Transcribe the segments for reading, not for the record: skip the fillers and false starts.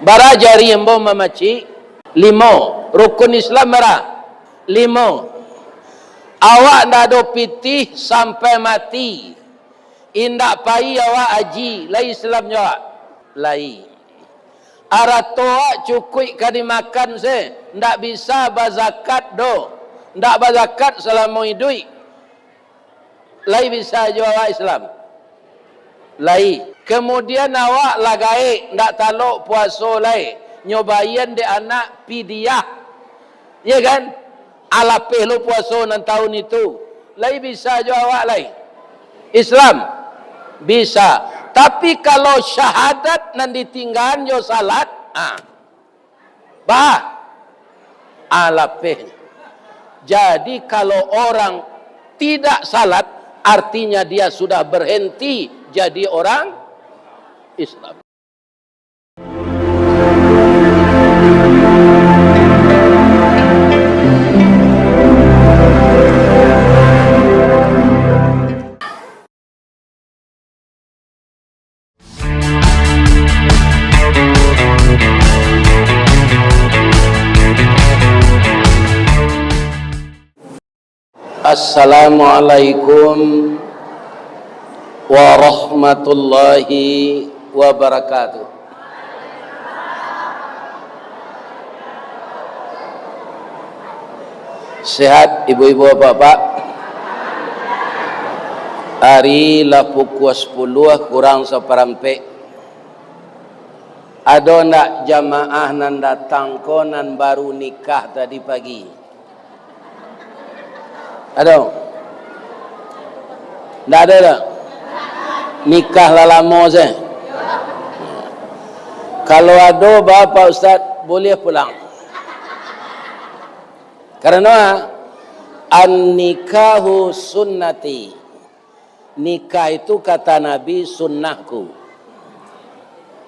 Bara jari embo mamaci 5. Rukun Islam bara 5. Awak ndak do pitih sampai mati. Indak pai awak haji, lai Islam jawab. Lai. Aratoa cukui kadi makan se, ndak bisa bazakat do. Ndak bazakat selama hidup. Lai bisa jawab Islam. Lai. Kemudian awak lagai ndak talok puasa lai. Nyobayan de anak pidiah. Ya kan? Alapeh lo puasa nan tahun itu. Lai bisa jawab lai. Islam bisa. Tapi kalau syahadat nan ditinggal yo salat, alapeh. Jadi kalau orang tidak salat, artinya dia sudah berhenti jadi orang Islam. Assalamualaikum warahmatullahi wabarakatuh. Sehat ibu-ibu bapak? Hari lah pukul 10 kurang seperempat. Ada nak jamaah nan datang ko nan baru nikah tadi pagi? Ada? Ndak ada dah? Nikah lah lama saya. Kalau ada bapak ustaz boleh pulang. Karena an-nikahu sunnati. Nikah itu kata Nabi sunnahku.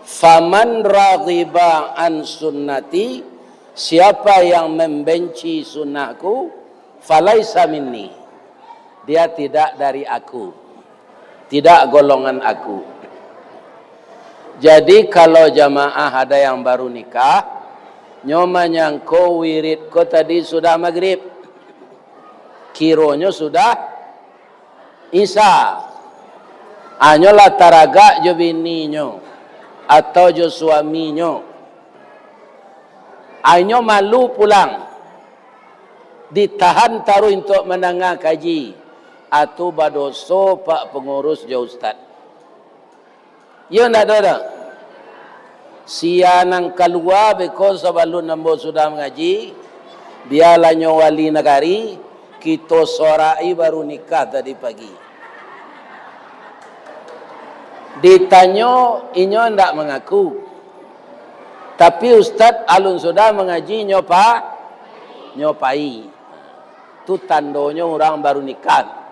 Faman raghiba an sunnati, siapa yang membenci sunnahku, falaisa minni, dia tidak dari aku, tidak golongan aku. Jadi kalau jamaah ada yang baru nikah, nyomanya ko wirid ko tadi sudah maghrib, kironya sudah isya, anyolah taraga jo bininyo atau jo suaminyo, anyo malu pulang, ditahan taruh untuk menengah kaji atau badoso pak pengurus jauh ustad. Ya ndak ada. Sianang keluar beko sebelum nambo sudah mengaji, biarlah wali negari kita sorai baru nikah tadi pagi. Ditanya inyo ndak mengaku. Tapi ustad alun sudah mengaji nyopai. Itu tandanya orang baru nikah.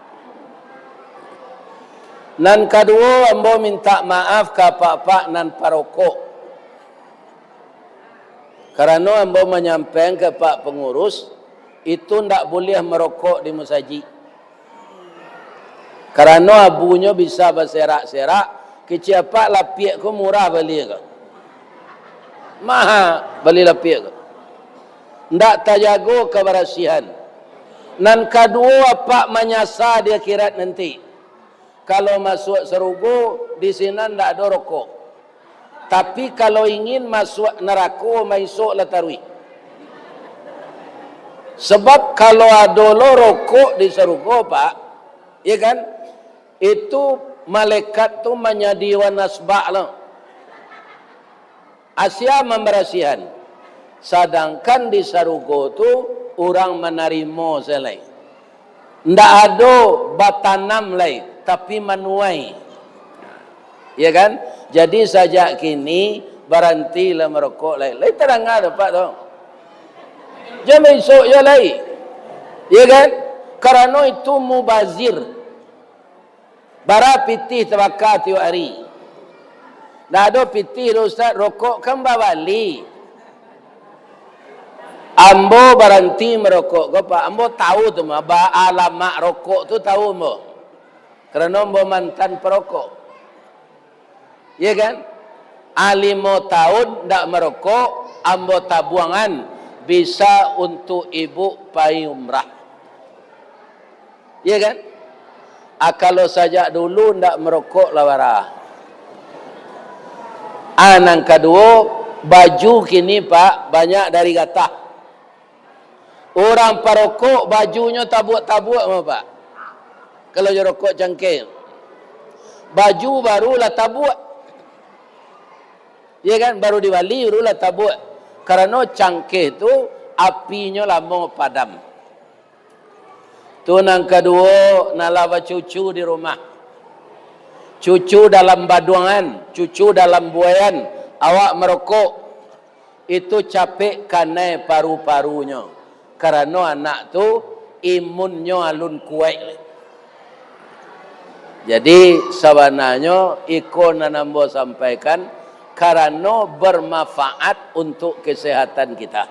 Nan kedua ambo minta maaf ke pak-pak nan parokok. Karena ambo menyampaikan ke pak pengurus itu ndak boleh merokok di masjid. Karena abunya bisa berserak-serak, keciapa lapiak ko murah beli ke. Mahal beli lapiak ke. Ndak terjaga kebersihan. Nan kedua pak menyasar di akhirat nanti. Kalau masuk serugo di sini ndak ada rokok. Tapi kalau ingin masuk neraka masuk latarwi. Sebab kalau ada rokok di serugo pak, ya kan? Itu malaikat tu menyediakan nasbah lah. Asia membersihan. Sedangkan di sarugo tu orang menerima selai. Ndak ada batanam lain, tapi menuai. Ya kan? Jadi sejak kini berhentilah merokok lain. Lain terang ada pak tu. Jangan esok ya lain. Ya kan? Karena itu mubazir. Bara pitih terbakar tiap hari. Dah ada pitih ustaz rokok kan bawali. Ambo berhenti merokok. Gapa? Ambo tahu tu mah alamat rokok tu tahu ambo. Kerana ambo mantan perokok. Ya kan? 5 tahun ndak merokok, ambo tabuangan bisa untuk ibu pai umrah. Ya kan? Kalau sajak dulu ndak merokok lawara. Yang kedua, baju kini Pak banyak dari gatah. Orang perokok bajunya tabuk-tabuk Pak. Kalau je rokok cangkir. Baju barulah tabuk. Ya kan, baru diwali barulah tabuk. Karena cangkir tu apinya lama padam. Tu yang kedua, nalawa cucu di rumah. Cucu dalam baduangan, cucu dalam buayan, awak merokok. Itu capek kanai paru-parunya. Karena anak tu imunnya alun kuat. Jadi sebenarnya ikon nambo sampaikan karena bermanfaat untuk kesehatan kita.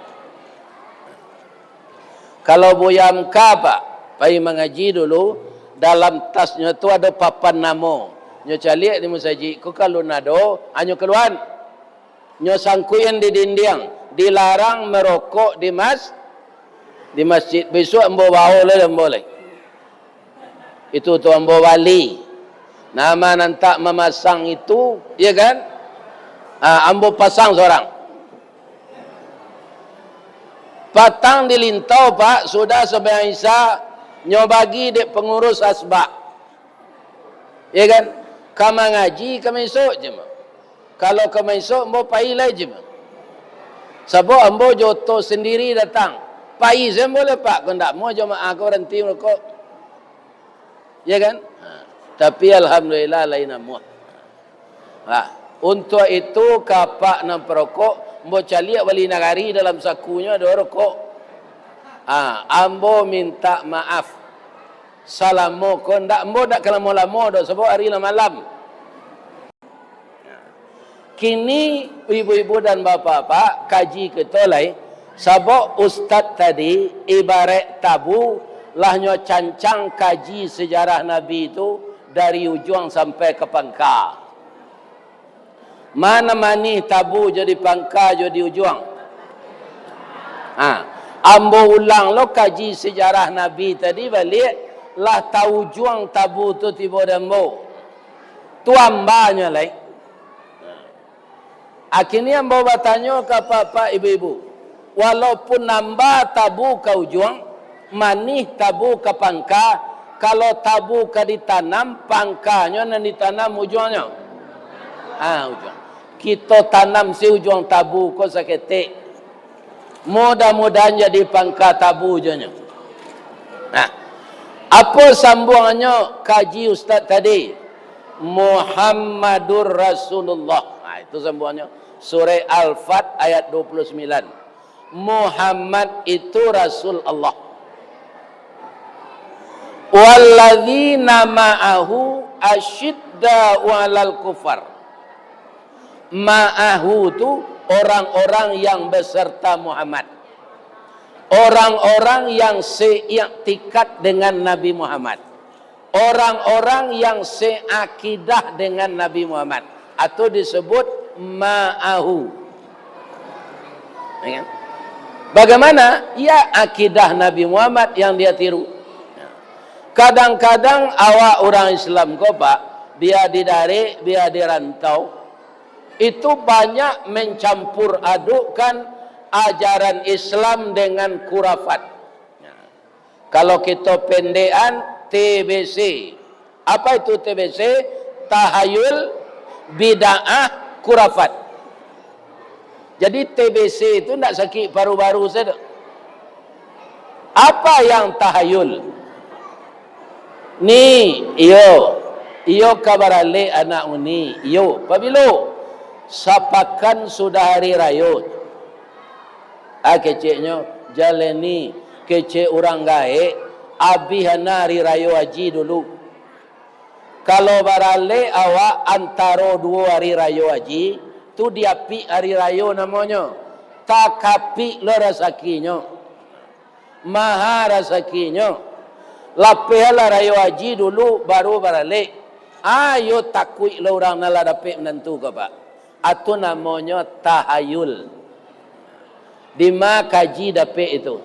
Kalau buyam Pak, pai mengaji dulu, dalam tasnya tu ada papan nama. Nyo calik di musajid, ku kalau nado, anyo keluar. Nyo sangkuyan di dinding, dilarang merokok di masjid. Besok ambo bawa boleh. Itu tu ambo wali. Nama nantak memasang itu, ya kan? Ambo pasang seorang. Patang di lintau Pak, sudah sebenarnya Isa nyobagi dek pengurus asbak. Ya kan? Kama ngaji, kama esok je. Kalau kama esok, ambo pailai je. Sebab ambo joto sendiri datang. Pai saya boleh Pak, kalau tak mau jemaah kau berhenti merokok. Ya kan? Tapi alhamdulillah lain amuah. Untuk itu kapak nam perokok, ambo caliak wali nagari dalam sakunya ada rokok. Ambo minta maaf. Salamo ko ndak ambo dak kelamo-lamo dak sebab hari malam. Kini ibu-ibu dan bapak-bapak kaji ketolai sebab ustaz tadi ibarat tabu lahnya cancang kaji sejarah Nabi itu dari ujung sampai ke pangkal. Mana mani tabu jadi pangkal jadi ujung. Ambo ulang lo kaji sejarah Nabi tadi balik lah tahu ujung tabu tu tiba dambo. Tu ambanya lai. Akhirnya ambo bertanya ke bapak ibu-ibu. Walaupun nambah tabu ke ujung, manih tabu ke pangkal, kalau tabu ke ditanam, pangkalnya dan ditanam ujungnya. Ujung. Kita tanam si ujung tabu ko saketik. Mudah-mudahan jadi pangkal tabu ujungnya. Apa sambungannya kaji ustaz tadi? Muhammadur Rasulullah. Itu sambungannya. Surah Al-Fat ayat 29. Muhammad itu Rasul Allah. Walladzina ma'ahu asyidda'u 'alal kufar. Ma'ahu itu orang-orang yang beserta Muhammad. Orang-orang yang seiktikat dengan Nabi Muhammad. Orang-orang yang seakidah dengan Nabi Muhammad. Atau disebut ma'ahu. Bagaimana? Ya akidah Nabi Muhammad yang dia tiru. Kadang-kadang awak orang Islam kau Pak, dia didari, dia dirantau, itu banyak mencampur adukkan ajaran Islam dengan kurafat. Kalau kita pendekan TBC. Apa itu TBC? Tahayul, bid'ah, kurafat. Jadi TBC itu tidak sakit baru-baru saja. Apa yang tahayul? Ni, iyo kabarale anak uni, iyo. Pabilo, sapakan sudah hari raya. Keceknya, jalani kecek orang gaek, abihana hari raya haji dulu. Kalau barale awak antara 2 hari raya haji, tu diapi hari raya namanya. Takapi lo rasakinya. Maha rasakinya. Lapihlah raya haji dulu baru barale. Ayo takui lo orang nala dapat menentu ke Pak. atau namanya tahayul. Dima kaji dapet itu.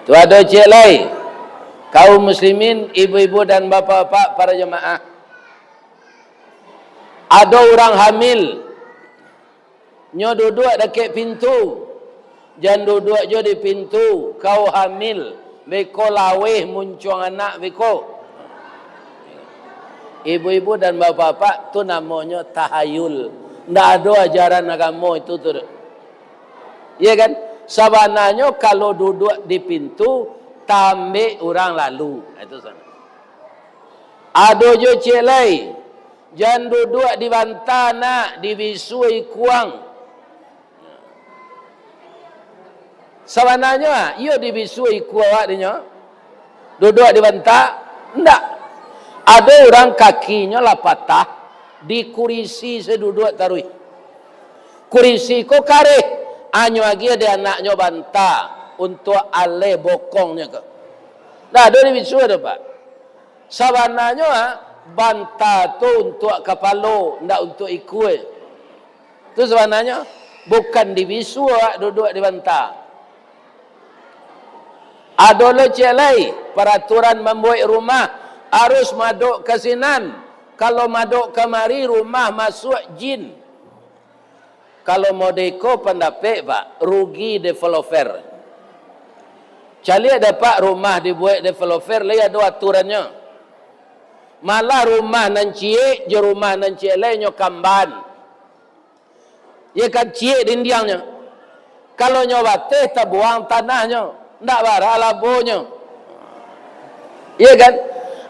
Tu ada cik lain. Kaum muslimin, ibu-ibu dan bapa-bapa, para jemaah. Ada orang hamil. Nyo duduk dekat pintu. Jangan duduk je di pintu. Kau hamil. Beko laweh muncung anak beko. Ibu-ibu dan bapa-bapa tu namanya tahayul. Ndak ada ajaran agama itu tu. Ya kan? Sebenarnya kalau duduk di pintu tambah orang lalu. Itu sana. Ada je cik lain. Jangan duduk di bantal nak divisui kuang. Sebenarnya ia divisui kuang dia. Duduk di bantal enggak. Ada orang kakinya lah patah di kurisi seduduk tarui. Kurisi ko kareh. Anyo lagi ada anaknya bantah untuk ale bokongnya ke. Dah ada di bisu ada pak. Sebenarnya bantah tu untuk kepala, ndak untuk ikut. Tu sebenarnya bukan di bisu duduk di bantah. Ada leceh lain peraturan membuat rumah harus maduk ke sinan. Kalau maduk kemari rumah masuk jin. Kalau mau deko pendapat pak, rugi developer. Cali dapat rumah dibuat developer, lagi ada aturannya. Malah rumah nan cie, je rumah nan cie lainnya kamban. Ya kan cie dindiangnya. Kalau nyobateh tak buang tanahnya, ndak barah labonya. Ya kan?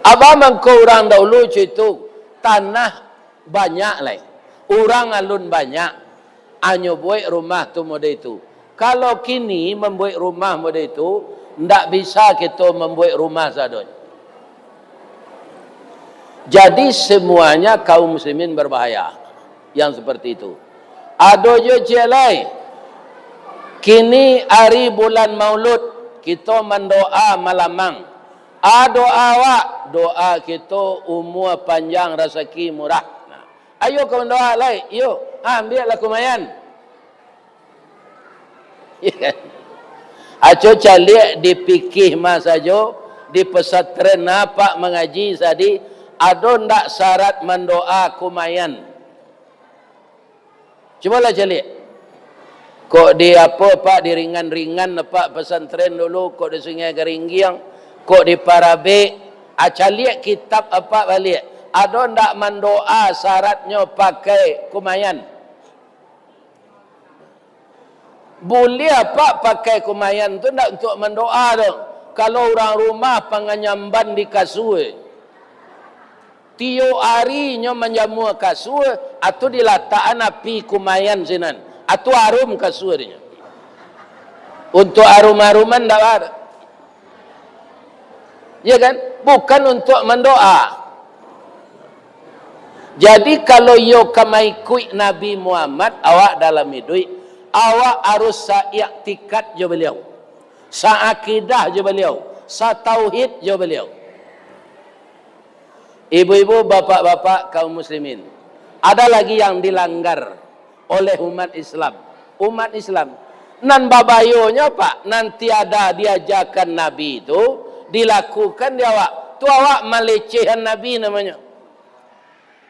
Abang mengkau orang dahulu itu tanah banyak lah. Orang alun banyak. Anyo buat rumah tu model itu. Kalau kini membuat rumah model itu, ndak bisa kita membuat rumah sadonya. Jadi semuanya kaum muslimin berbahaya yang seperti itu. Ada je jelai. Kini hari bulan Maulud kita mendoa malamang. Doa awak, doa kita umur panjang rezeki murah. Nah, ayo kau doa lai, yo. Ambillah kumayan. Ya. Aco calik dipikih masa jo di pesantren apa mengaji tadi ada ndak syarat mendoa kumayan. Cubalah calik. Kok di apa pak di ringan-ringan pak pesantren dulu kok di Sungai Geringgiang kok di Parabe acalik kitab apa balik. Ada ndak mendoa syaratnya pakai kumayan? Boleh apa pakai kumayan tu ndak untuk mendoa tu. Kalau orang rumah penganyamban di kasur. Tio harinya menjamu kasur atau diletakkan api kumayan sinan. Atau arum kasurnya. Untuk arum-aruman ndak ada. Ya kan? Bukan untuk mendoa. Jadi kalau yo kamaikui Nabi Muhammad awak dalam hidup, awak harus sa'iktikat je beliau. Sa'akidah je beliau. Sa'tauhid je beliau. Ibu-ibu, bapak-bapak kaum muslimin. Ada lagi yang dilanggar oleh umat Islam. Umat Islam. Nan babayonya pak, nanti ada diajakan Nabi itu, dilakukan di awak. Tu awak melecehkan Nabi namanya.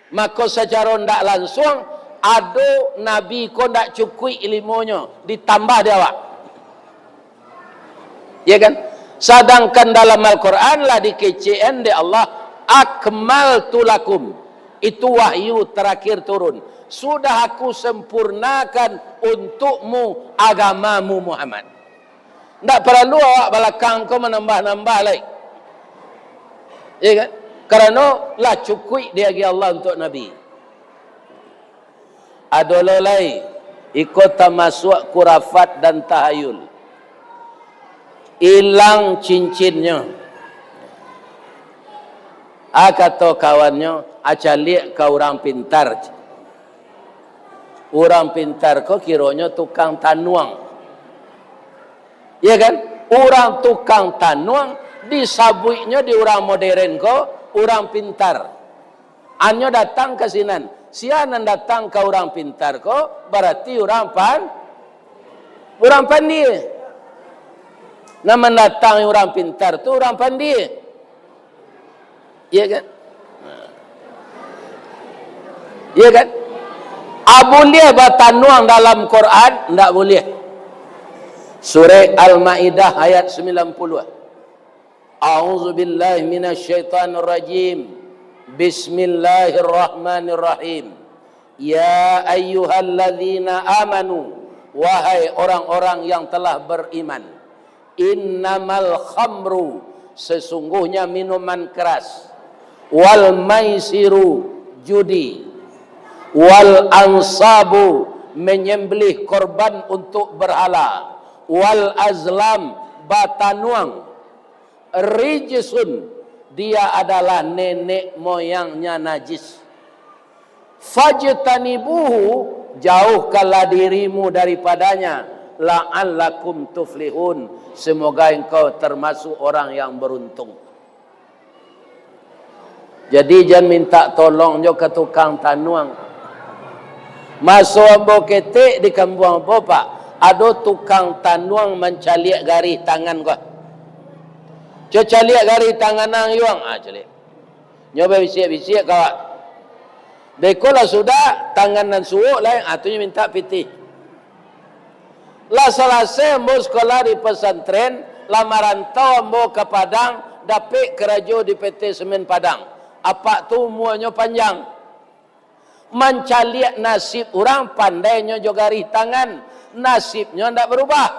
Maka secara tidak langsung ada Nabi ko tidak cukup ilmunya ditambah dia awak. Ya kan? Sedangkan dalam Al-Quran lah dikecen di Allah akmaltu lakum. Itu wahyu terakhir turun. Sudah aku sempurnakan untukmu agamamu Muhammad. Tidak perlu awak belakang kau menambah-nambah lagi. Ya kan? Kerana lah cukup dia bagi Allah untuk Nabi. Ada lelai ikut termasuk kurafat dan tahayul. Hilang cincinnya. Kata kawannya, acalik kau orang pintar. Orang pintar kau kiranya tukang tanuang. Ya kan? Orang tukang tanuang disabuinya di orang modern kau orang pintar. Anyo datang ke sinan. Sianan datang ke orang pintar ko, berarti orang pandai. Nama datang orang pintar tu orang pandai. Iya kan? Iya kan? Boleh bertanuang dalam Quran? Tidak boleh. Surah Al-Ma'idah ayat 90. A'udzu billahi minasyaitonir rajim. Bismillahirrahmanirrahim. Ya ayyuhalladzina amanu, wahai orang-orang yang telah beriman. Innamal khamru, sesungguhnya minuman keras. Wal maisiru, judi. Wal ansabu, menyembelih korban untuk berhala. Wal azlam, batanuang. Rijsun, dia adalah nenek moyangnya najis. Fajtanibuhu, jauhkanlah dirimu daripadanya. La'allakum tuflihun, semoga engkau termasuk orang yang beruntung. Jadi jangan minta tolong jo ke tukang tanuang. Masuk ambo ketik di kampung ambo pak, ada tukang tanuang mencaliak garis tangan kau. Coba caliak garis tangan nang yuang, caliak. Nyoba bisik-bisik kau. Dekolah sudah tangan nan suuk lain, atunya minta pitih. Lah selesai ambo sekolah di pesantren, lamaran tau ambo ke Padang, dapat kerja di PT Semen Padang. Apa tu muanya panjang. Mencaliak nasib orang, pandainya juga garis tangan, nasibnya tidak berubah.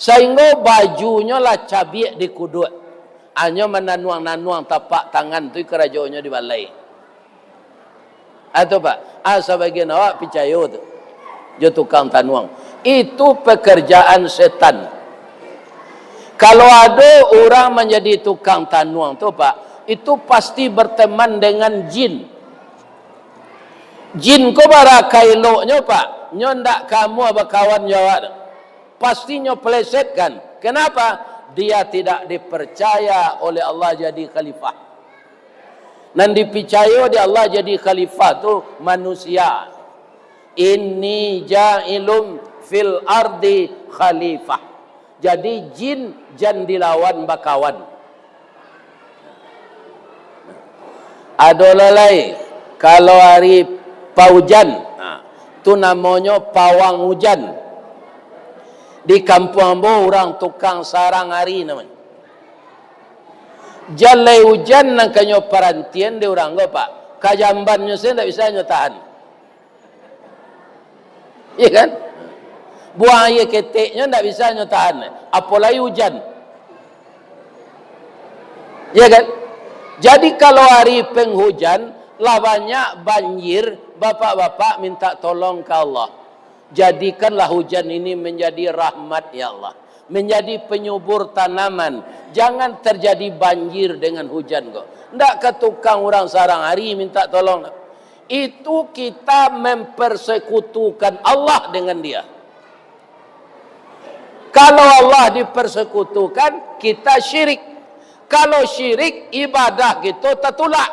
Sehingga bajunya lah cabiak di kudut. Hanya menanuang-nanuang tapak tangan tu kerajaannya di balai. Atau pak, sebagian awak percaya tu. Jo tukang tanuang. Itu pekerjaan setan. Kalau ada orang menjadi tukang tanuang tu pak, itu pasti berteman dengan jin. Jin ko barakailoknya pak, nyo ndak kamu berkawan jawab. Pastinya pelesetkan. Kenapa? Dia tidak dipercaya oleh Allah jadi khalifah. Dan dipercaya di Allah jadi khalifah tu manusia. Inni ja'ilum fil ardi khalifah. Jadi jin jan dilawan bakawan. Ada lalai kalau hari paujan, tu namanya pawang hujan. Di kampung ambo orang tukang sarang hari namanya. Jalai hujan nang kanyo parantian di orang go pak. Kajambannya saya tidak bisa nyotahan. Iya kan? Buang air keteknya tidak bisa nyotahan. Apalagi hujan. Iya kan? Jadi kalau hari penghujan, lah banyak banjir, bapak-bapak minta tolong ke Allah. Jadikanlah hujan ini menjadi rahmat ya Allah. Menjadi penyubur tanaman. Jangan terjadi banjir dengan hujan kok. Tidak ke tukang orang sarang hari minta tolong. Itu kita mempersekutukan Allah dengan dia. Kalau Allah dipersekutukan, kita syirik. Kalau syirik, ibadah gitu tertolak.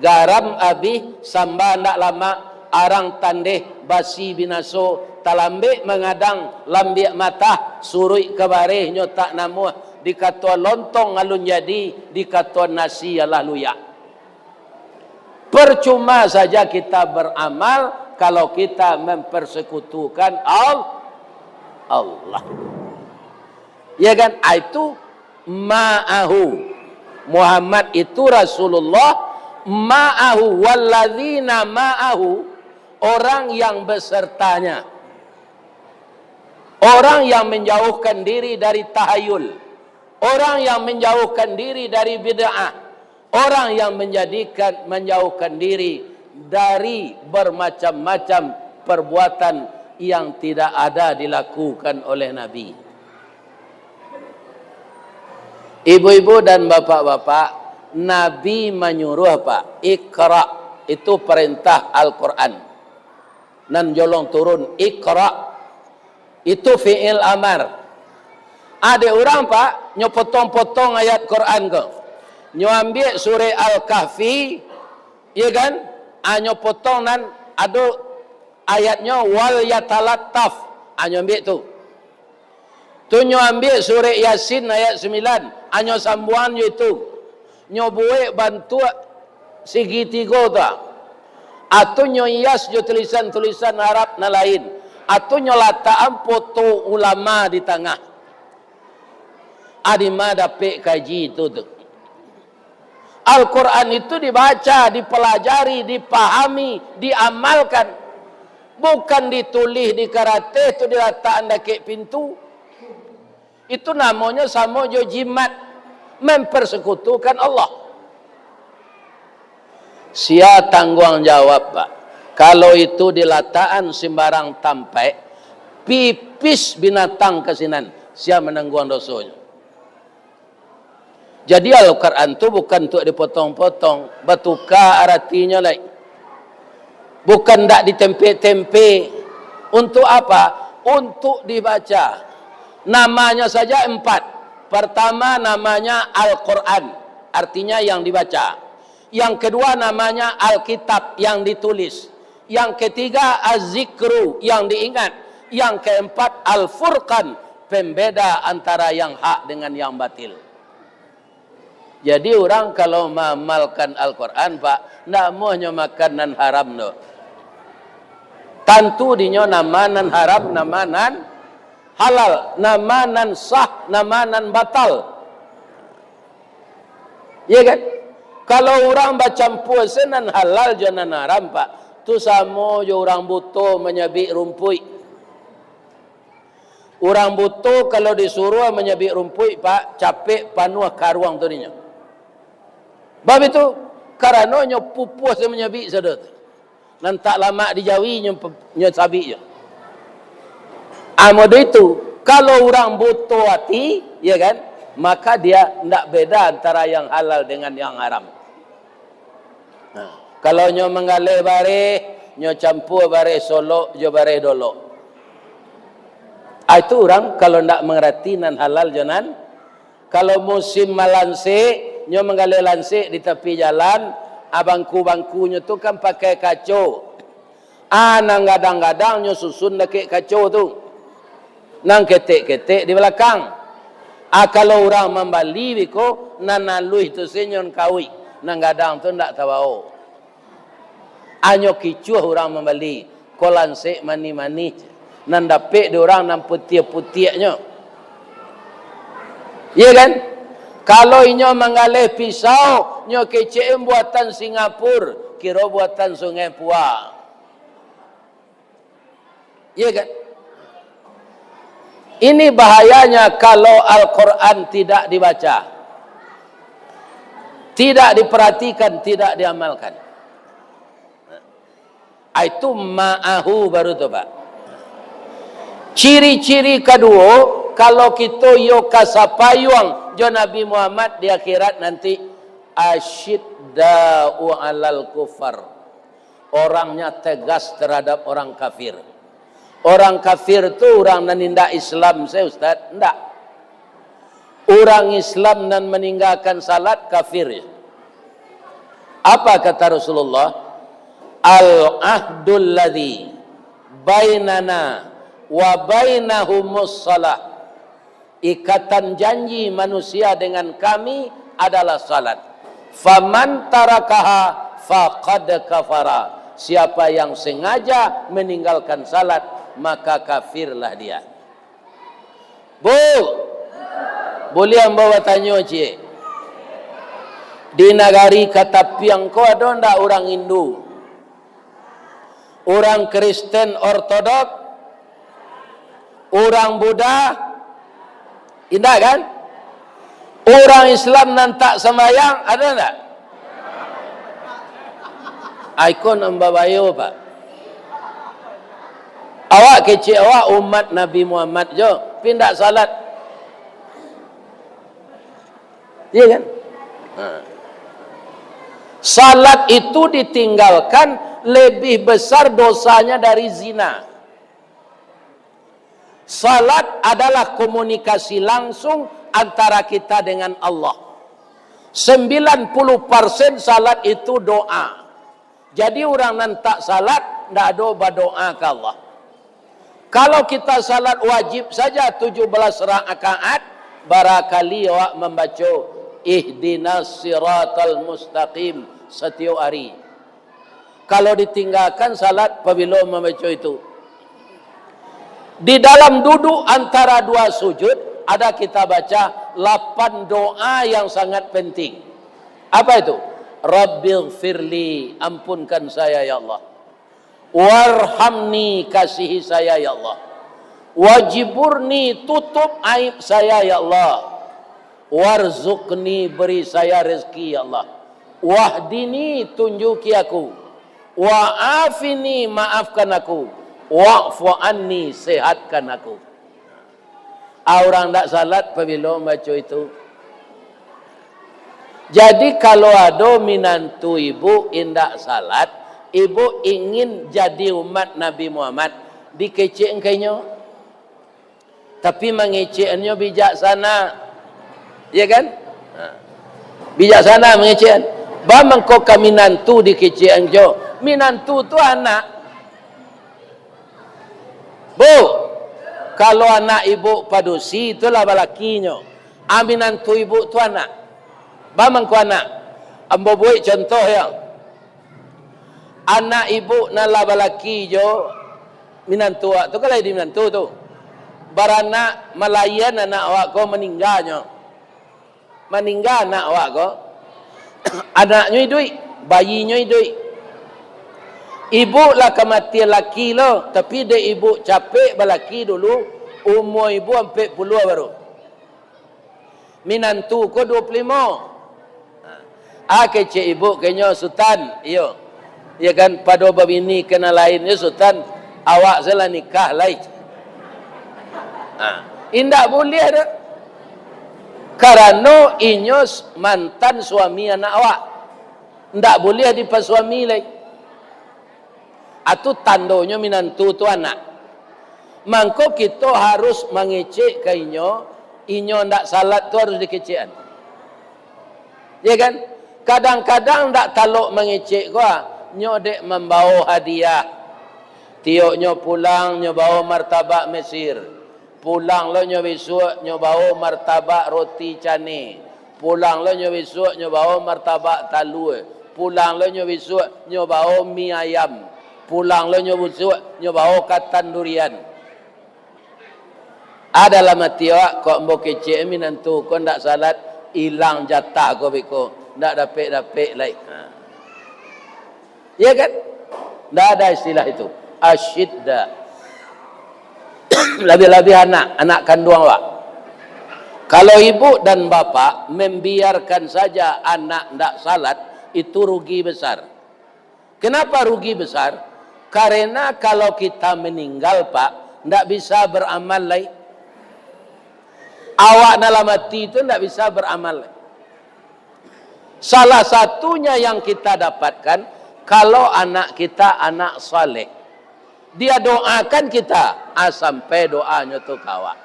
Garam abi samba ndak lama, arang tandeh basi binaso, talambe mengadang lambiak mata, surui kebareh nyotak namuh, dikatuan lontong alun jadi, dikatuan nasi alah luyak. Percuma saja kita beramal kalau kita mempersekutukan Allah. Ya kan? Itu ma'ahu. Muhammad itu Rasulullah, ma'ahu walladzina ma'ahu, orang yang besertanya. Orang yang menjauhkan diri dari tahayul. Orang yang menjauhkan diri dari bid'ah. Orang yang menjauhkan diri dari bermacam-macam perbuatan yang tidak ada dilakukan oleh Nabi. Ibu-ibu dan bapak-bapak, Nabi menyuruh apa? Iqra, itu perintah Al-Quran. Dan jolong turun, Iqra, itu fi'il amar. Ada orang pak, nyopotong-potong ayat Quran ke. Nyo ambil surah Al-Kahfi, ya kan? Nyo potong nan ada ayatnya wal yatalattaf. Nyo ambil tu. Tu nyo ambil surah Yasin ayat 9. Nyo sambungan itu. Nyo buat bantu segitiga tu. Atau nyo hias jo tulisan-tulisan Arab na lain. Atau nyo lataan foto ulama di tengah. Adima dapat kaji itu tu. Al-Quran itu dibaca, dipelajari, dipahami, diamalkan. Bukan ditulis di karate itu diletakkan dekat pintu. Itu namanya sama jo jimat, mempersekutukan Allah. Sia tanggung jawab, Pak. Kalau itu diletakkan sembarang tampai, pipis binatang kesinan, sia menanggung dosanya. Jadi Al-Quran itu bukan untuk dipotong-potong, bertukar artinya lain. Bukan tak ditempe-tempe. Untuk apa? Untuk dibaca. Namanya saja 4. Pertama namanya Al-Quran, artinya yang dibaca. Yang kedua namanya Alkitab, yang ditulis. Yang ketiga Az-Zikru, yang diingat. Yang keempat Al-Furqan, pembeda antara yang hak dengan yang batil. Jadi orang kalau mengamalkan Al-Quran, Pak, tidak maunya makanan haram. No. Tentu dinyo namanan haram, namanan halal, namanan sah, namanan batal. Ya kan? Kalau orang baca puasanan halal jangan haram, Pak. Tu sama jo orang butuh menyabik rumput. Orang butuh kalau disuruh menyabik rumput, Pak, capek panuh karuang tu dinyo. Bab itu karena nyo pupuh menyabik saudara. Dan tak lama dijawi nyo sabik je. Amado itu kalau orang butuh hati, ya kan, maka dia tidak beda antara yang halal dengan yang haram. Nah, kalau nyo mengalih bareh, nyo campur bareh solok, jo bareh dolok. Itu orang kalau tidak mengerti nan halal jonan. Kalau musim malanse, nyo menggalih lansik di tepi jalan, bangku-bangkunya tu kan pakai kaco. Nang gadang-gadang nyo susun dekat kaco tu. Nang ketek-ketek di belakang. Kalau orang membali biko, nan naluh tu senyon kawi. Nang gadang tu ndak tahu. Anyo kicuh orang membali. Ko lansik mani-mani. Nan dapik di orang nan putih-putihnya. Iya kan? Kalau inyo mengalih pisau, nyo kecem buatan Singapura, kira buatan Sungai Pua. Iya kan? Ini bahayanya kalau Al-Quran tidak dibaca. Tidak diperhatikan, tidak diamalkan. Itu ma'ahu baru tu, Pak. Ciri-ciri kedua, kalau kita yo kasapayuang jo Nabi Muhammad di akhirat nanti asyidda'u 'alal kufar. Orangnya tegas terhadap orang kafir. Orang kafir tu orang nan nindak Islam, saya Ustaz, enggak. Orang Islam nan meninggalkan salat kafir. Apa kata Rasulullah? Al-ahdul ladzi bainana wa bainahumus salah. Ikatan janji manusia dengan kami adalah salat. Faman tarakaha faqad kafara. Siapa yang sengaja meninggalkan salat, maka kafirlah dia. Boleh ambawa tanya cik. Di negari Katapiang ko ada ndak orang Hindu? Orang Kristen Ortodok? Orang Buddha? Indah kan? Orang Islam nan tak sembahyang ada tak? Ikon ambabayo, Pak. Awak kecil awak umat Nabi Muhammad je pindah salat. Iya kan? Salat itu ditinggalkan lebih besar dosanya dari zina. Salat adalah komunikasi langsung antara kita dengan Allah. 90% salat itu doa. Jadi orang nan tak salat ndak ada berdoa ke Allah. Kalau kita salat wajib saja 17 rakaat, barakali awak membaca ihdinas siratal mustaqim setiap hari. Kalau ditinggalkan salat apabila membaca itu. Di dalam duduk antara dua sujud ada kita baca 8 doa yang sangat penting. Apa itu? Rabbighfirli, ampunkan saya ya Allah. Warhamni, kasihi saya ya Allah. Wajiburni, tutup aib saya ya Allah. Warzuqni, beri saya rezeki ya Allah. Wahdini, tunjuki aku. Wa'afini, maafkan aku. Wa'fu anni, sehatkan aku. Orang tak salat apabila baca itu. Jadi kalau ada minantu ibu indak salat, ibu ingin jadi umat Nabi Muhammad, dikecek engkainya. Tapi mengeceknya bijaksana. Ya kan? Bijaksana mengecek. Ba mengko ka minantu dikecek engkau. Minantu tu anak. Bu, kalau anak ibu padusi itulah balakinya. Minantu ibu tu anak. Ba mengko anak. Ambo buat contoh yang anak ibu nala balaki jo minantu tu kalau di minantu tu. Baranak melayan anak awak ko meninggalnya. Meninggal anak awak ko. Anaknya hidup, bayinya hidup. Ibu lah kematian laki lo, tapi dia ibu capek balaki dulu, umur ibu sampai 10 baru. Minantu ko 25. Kecik ibu kayaknya sultan, iyo. Ya kan pada babini kena lainnya sultan, awak salah nikah lain. Indak boleh dah. Karena inyos mantan suami anak awak. Ndak boleh dipas suami lain. Atau tandonya minantu tu anak. Mangko kita harus mengecek ke inyo ndak salat tu harus dikecekan. Ya kan? Kadang-kadang ndak taluk mengecek gua, nyo dek membawa hadiah. Tioknya pulang nyo bawa martabak Mesir. Pulang lo nyo besok nyo bawa martabak roti cane. Pulang lo nyo besok nyo bawa martabak talue. Pulang lo nyo besok nyo bawa mie ayam. Pulang lo nyo besok nyo bawa katan durian. Ada lama tiok kok mbok kecek minantu kok ndak salat hilang jatah kau beko. Ndak dapat lain. Ya kan? Ndak ada istilah itu. Asyidda. Lebih-lebih anak kandung awak. Kalau ibu dan bapa membiarkan saja anak ndak salat, itu rugi besar. Kenapa rugi besar? Karena kalau kita meninggal pak, ndak bisa beramal lagi. Awak dalam mati itu ndak bisa beramal lagi. Salah satunya yang kita dapatkan, kalau anak kita anak saleh, dia doakan kita, sampai doanya tu kawak.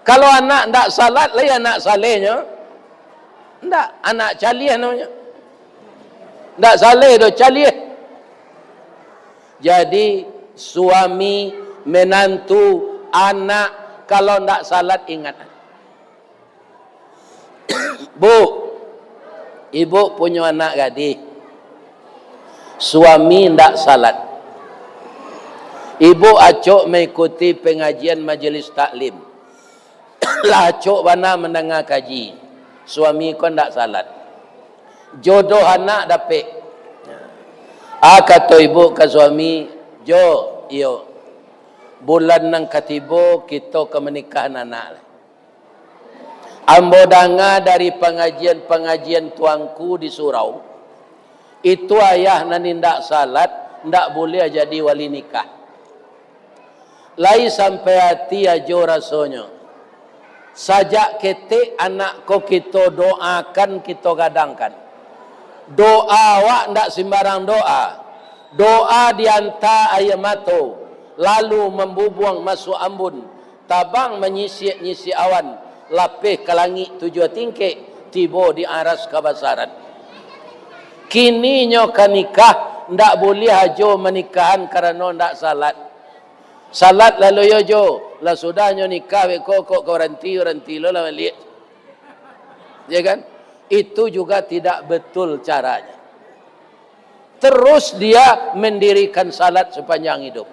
Kalau anak ndak salat lagi anak salehnya, ndak anak caliah namanya. Ndak saleh do caliah. Jadi suami, menantu, anak kalau ndak salat ingat. Bu, ibu punya anak gadis. Suami ndak salat. Ibu acok mengikuti pengajian majelis taklim. Lah acok bana mendengar kaji. Suami kau ndak salat. Jodoh anak dapat. Kata ibu ke suami, jo, iyo. Bulan nang katibo kita ke menikahan anak. Ambo dengar dari pengajian tuangku di surau. Itu ayah nan ndak salat, ndak boleh jadi wali nikah. Lai sampai hati ajo rasanya. Sajak ketik anak ko kita doakan, kita gadangkan. Doa awak ndak sembarang doa. Doa dianta ayamato, lalu membubuang masuk ambun, tabang menyisik-nyisik awan, lapih ke langit 7 tingkik, tiba di aras kebesaran. Kini nyo kan nikah, ndak boleh hajo menikahan kerana ndak salat. Salat lalu yo jo, lah sudah nyo nikah beko kok ranti lo lah balik. Ya kan? Itu juga tidak betul caranya. Terus dia mendirikan salat sepanjang hidup.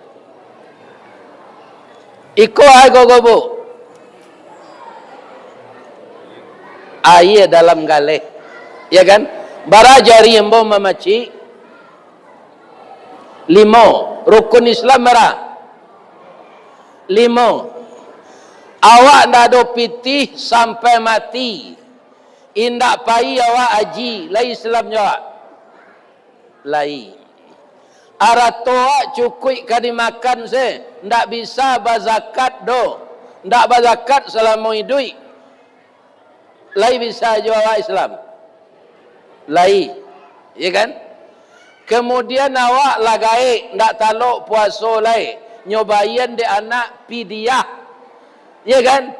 Iko ay gogobo. Air dalam galeh. Ya kan? Barajari embo mamaci. 5. Rukun Islam merah. 5. Awak ndak do pitih sampai mati. Indak pai awak haji, lai Islam jawab. Lai. Aratoa cukui kadi makan se, ndak bisa bazakat do. Ndak bazakat selama hidup. Lai bisa jawab Islam. Lai. Ya kan? Kemudian awak lagai ndak talok puasa lai. Nyobayan de anak pidiah. Ya kan?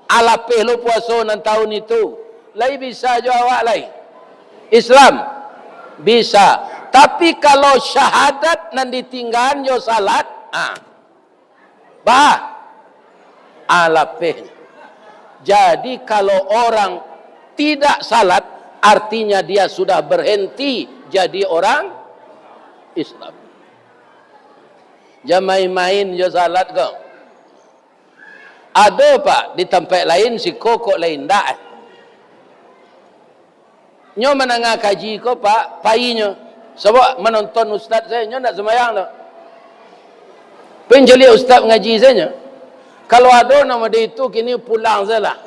Alapeh lo puasa nan tahun itu. Lai bisa jo awak lai. Islam bisa. Tapi kalau syahadat nan ditinggalan jo salat, alapeh. Jadi kalau orang tidak salat, artinya dia sudah berhenti jadi orang Islam. Jangan main-main jo salat kau. Ada pak di tempat lain si kok lain dak. Nyo menengah kaji ko pak, painya. Sebab menonton ustaz saya, nyo nak semayang tu. Penjeli ustaz ngaji saya. Kalau ada nama dia itu, kini pulang saya lah.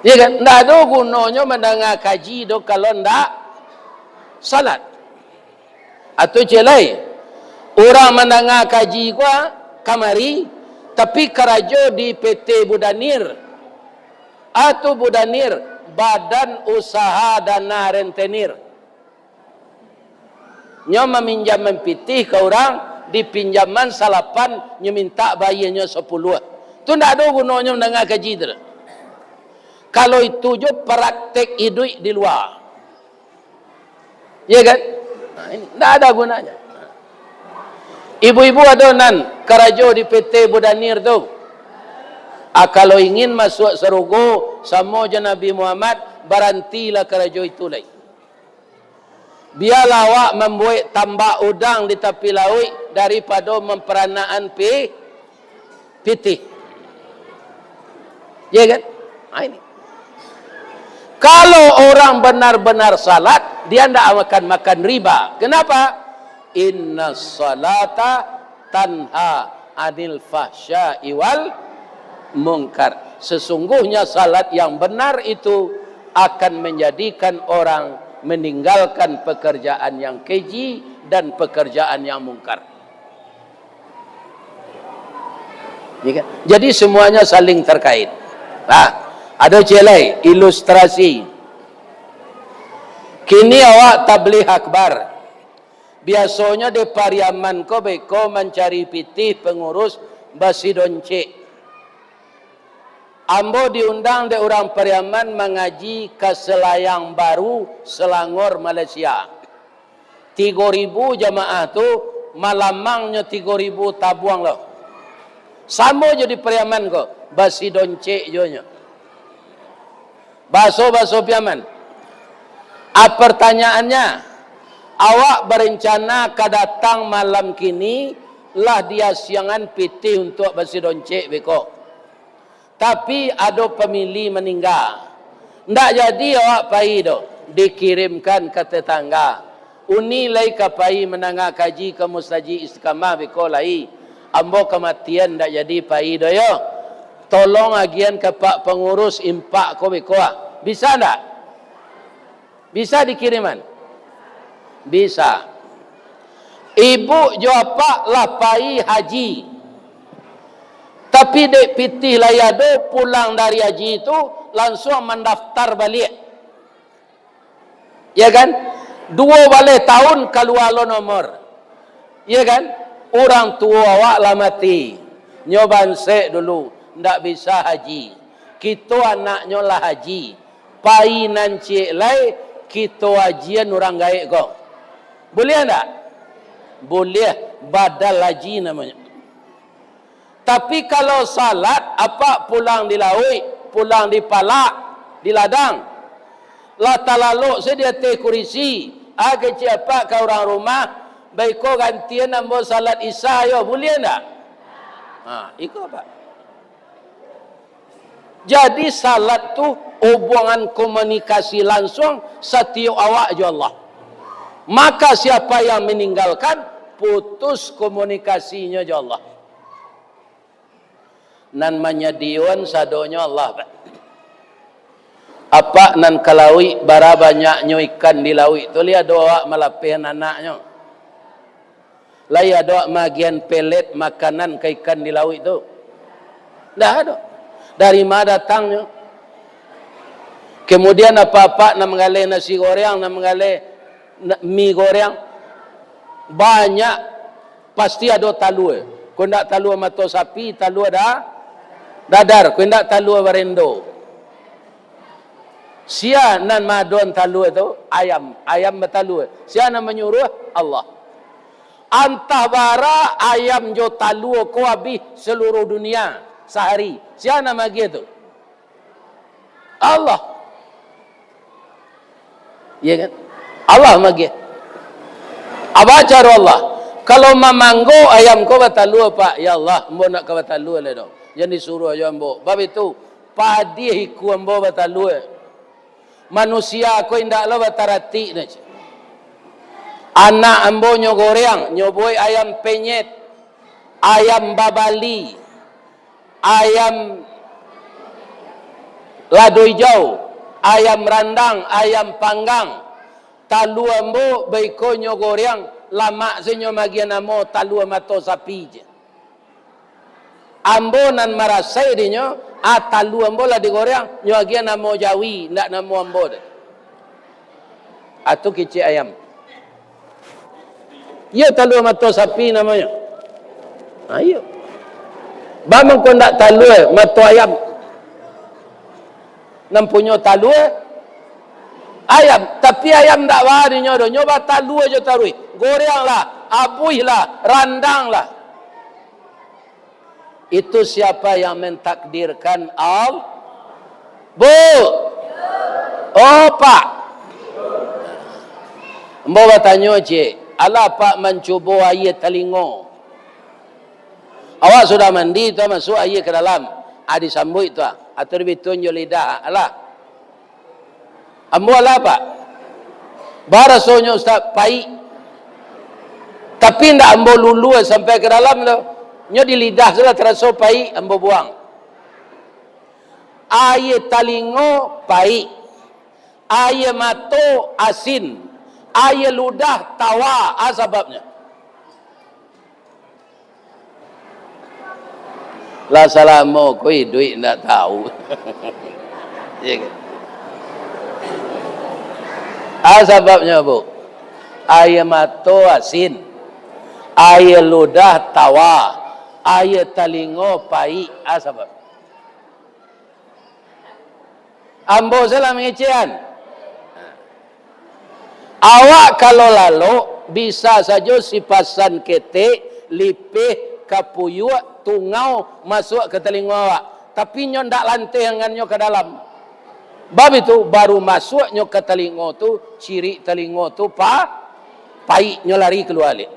Ya kan? Ndak ada gunanya mendengar kaji do kalau ndak salat. Atau celai. Orang mendengar kaji ko kamari, tapi kerajo di PT Budanir. Atau Budanir. Badan Usaha Dana Rentenir. Nyo meminjam mempitih ke orang, dipinjaman salapan, nyo minta bayarnya 10. Itu tidak ada gunanya mendengar kaji itu. Kalau itu jo praktek hidup di luar. Ya kan? Nah, ini tidak ada gunanya. Ibu-ibu ada nan kerajo di PT Budanir tu. Kalau ingin masuk surga sama je Nabi Muhammad, berantilah kerajo itu lagi. Biarlah awak membuat tambak udang di tepi laut daripada memperanaan pitih. Ya kan? Nah, ini. Kalau orang benar-benar salat, dia tidak akan makan riba. Kenapa? Inna salata tanha anil fahsya'i wal mungkar. Sesungguhnya salat yang benar itu akan menjadikan orang meninggalkan pekerjaan yang keji dan pekerjaan yang mungkar. Jadi semuanya saling terkait. Ada celai ilustrasi. Kini awak tabligh akbar. Biasanya di pariaman ko beko mencari pitih pengurus basidonce. Ambo diundang de orang Pariaman mengaji ke Selayang Baru, Selangor, Malaysia. 3.000 jamaah tu, malamangnya 3.000 tabuang loh. Sama jadi Pariaman kok, basi donce jonya. Baso Pariaman. Pertanyaannya, awak berencana kedatang malam kini, lah dia siangan pitih untuk basi donce beko. Tapi ada pemilih meninggal. Ndak jadi awak pai do, dikirimkan ke tetangga. Uni lai ka pai menangah kaji ke Mustaji Istiqamah beko lai. Ambo kematian ndak jadi pai do yo. Tolong agian ke pak pengurus impak ko beko. Bisa ndak? Bisa dikiriman? Bisa. Ibu jo apa lah pai haji. Tapi dek pitih layado pulang dari haji itu langsung mendaftar balik. Ya kan? 2 balik tahun keluar lo nomor. Ya kan? Orang tua awak lah mati. Nyoban sek dulu. Ndak bisa haji. kita anaknya lah haji. Pai nan cik lai, kita hajian orang gaik kau. Boleh tak? Boleh, badal haji namanya. Tapi kalau salat, apa pulang di laut, pulang di palak, di ladang. Lah talaluk saya dia teh kurisi. Kecil apa ke orang rumah, baik kau gantian ambo salat isya yo, boleh tak? Itu apa? Jadi salat tu hubungan komunikasi langsung setiap awak je Allah. Maka siapa yang meninggalkan, putus komunikasinya je Allah. Nan menyediakan sadonya Allah. Apa nan kalawi bara banyaknya ikan di laut tu lihat doa malapihan anaknya. Laya doa magian pelet makanan ke ikan di laut tu. Dah ada. Dari mana datangnya? Kemudian apa-apa nak mengalih nasi goreng, nak mengalih mie goreng, banyak pasti ada talua. Kau nak talua mato sapi, talua dah dadar. Kau nak talua barendo. Sia nan madon talua tu ayam bertalua. Sia nan menyuruh Allah. Antah bara ayam jo talua ko habis seluruh dunia sehari. Sia nan bagi tu? Allah. Ya kan? Allah bagi. Apa cara Allah? Kalau memanggo ayam ko bertalua pak, ya Allah, ambo nak ke bertalua le dong. Jangan disuruh aja ambo. Bab itu padi hiku ambo bertalua. Manusia ko indak lo batarati na. Anak ambo nyo goreng, nyoboy ayam penyet, ayam babali, ayam lado hijau, ayam randang, ayam panggang. Talu ambo baiko nyo goreng, lama senyo magian amo talu mato sapi je. Ambo nan marasai dinyo, talu ambo lah digoreng, nyo agian namo Jawi, ndak namo ambo dah. Atu kicik ayam. Ya talu mato sapi namanya. Ayo. Bamang ko ndak talu mato ayam. Nampunyo talu ayam, tapi ayam ndak wari nyo do, nyoba talu aja tarui. Goreng lah, abuih lah, randang lah. Itu siapa yang mentakdirkan Bu. Oh pak. Mbak bertanya cik, ala pak mencuba air telingo. Awak sudah mandi tu masuk air ke dalam. Disambut tu atau ditunjuk lidah. Alah. Ambo ala pak. Barasonyo ustaz pai. Tapi ndak ambo lulu sampai ke dalam tu. Nyo di lidah sudah terasa pai, ambo buang. Air telingo pai. Air mato asin. Air ludah tawa. Sebabnya. Lah salamu koi duit ndak tahu. Ya kan? Sebabnya bu. Air mato asin. Air ludah tawa. Air telingo pai. Sebab. Ambo salah mengecehan. Awak kalau lalu bisa saja si pasan ketek, lipih, kapuyuk, tungau masuk ke telinga awak. Tapi nyo ndak lantai dengannya ke dalam. Bab itu baru masuknya ke telinga tu, ciri telinga tu pai nyo lari keluar balik.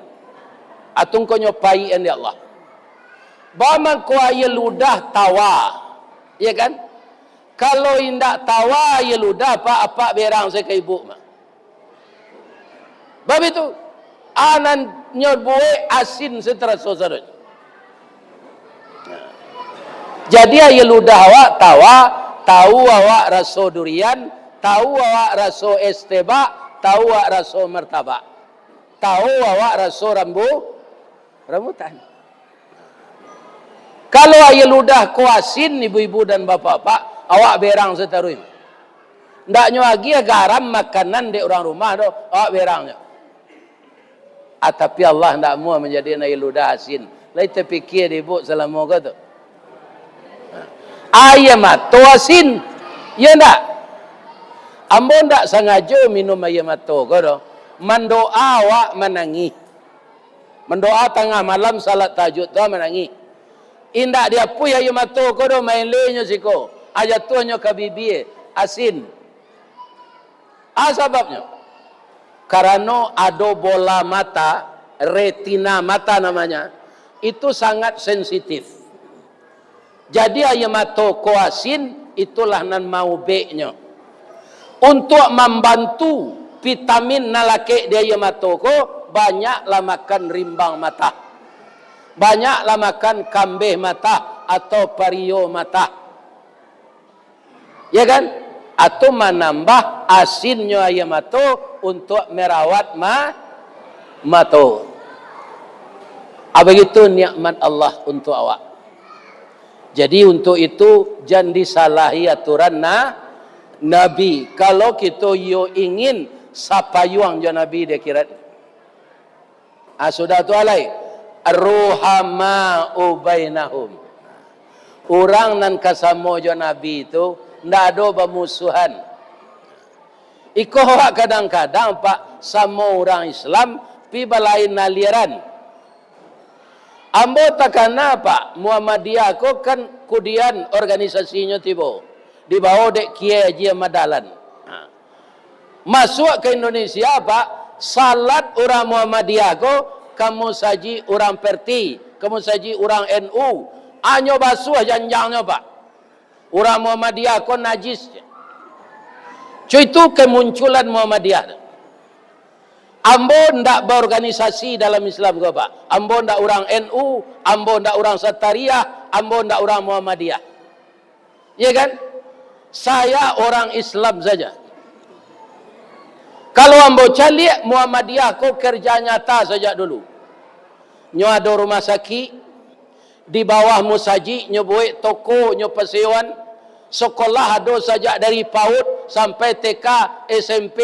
Atung ko nyo pai andi Allah. Bamang ko air ludah tawa. Ya kan? Kalau indak tawa air ludah apa berang saya ke ibu mah. Bab itu anan nyobue asin seterasa sarut. Jadi air ludah awak tawa, tahu awak rasa durian, tahu awak rasa esteba, tahu awak rasa martabak. Tahu awak rasa rambutan. Kalau air ludah kuasin ibu-ibu dan bapak-bapak, awak berang seterus. Ndaknya lagi garam makanan di orang rumah do, awak berangnya. Tapi Allah ndak mau menjadi air ludah asin. Lai terfikir ibu selama kau tu. ayam mato asin. Ya ndak? Ambo ndak sengaja minum ayam mato ko. Mendoa awak menangis. Mendoa tengah malam salat tahajud tu menangis. Indak dia pun ayam mato ko main lenyo siko. Aja tuanyo ke bibi asin. Sebabnya karena ada bola mata, retina mata namanya, itu sangat sensitif. Jadi ayam mato ko asin itulah nan mau beknya. Untuk membantu vitamin nalake dia ayam mato ko, banyaklah makan rimbang mata. Banyaklah makan kambih mata atau pario mata. Ya kan? Atau menambah asinnya ayam mato untuk merawat mato. Begitu nikmat Allah untuk awak. Jadi untuk itu jangan disalahi aturan Nabi. Kalau kita ingin sapayuang jo Nabi dia kira. Sudah tu alai. Ruhama'u bainahum. Orang nan kasamo jo Nabi itu ndak ada bermusuhan. Iko kadang-kadang pak sama orang Islam pi balain aliran. Ambo takana pak Muhammadiyah ko kan kudian organisasinya tibo. Di bawah dek Kiai Haji Madalan. Masuk ke Indonesia pak, salat orang Muhammadiyah ko kamu saji orang Perti, kamu saji orang NU. Anyo basuh janjangnya pak. Orang Muhammadiyah kau najis. Cuy itu kemunculan Muhammadiyah. Ambo ndak berorganisasi dalam Islam ke pak. Ambo ndak orang NU, ambo ndak orang Satariah, ambo ndak orang Muhammadiyah. Ya kan? Saya orang Islam saja. Kalau ambo cari Muhammadiyah kau kerja nyata saja dulu. Nyo ada rumah sakit. Di bawah musaji nyo buat toko nyo pasewan, sekolah ada saja dari PAUD sampai TK, SMP,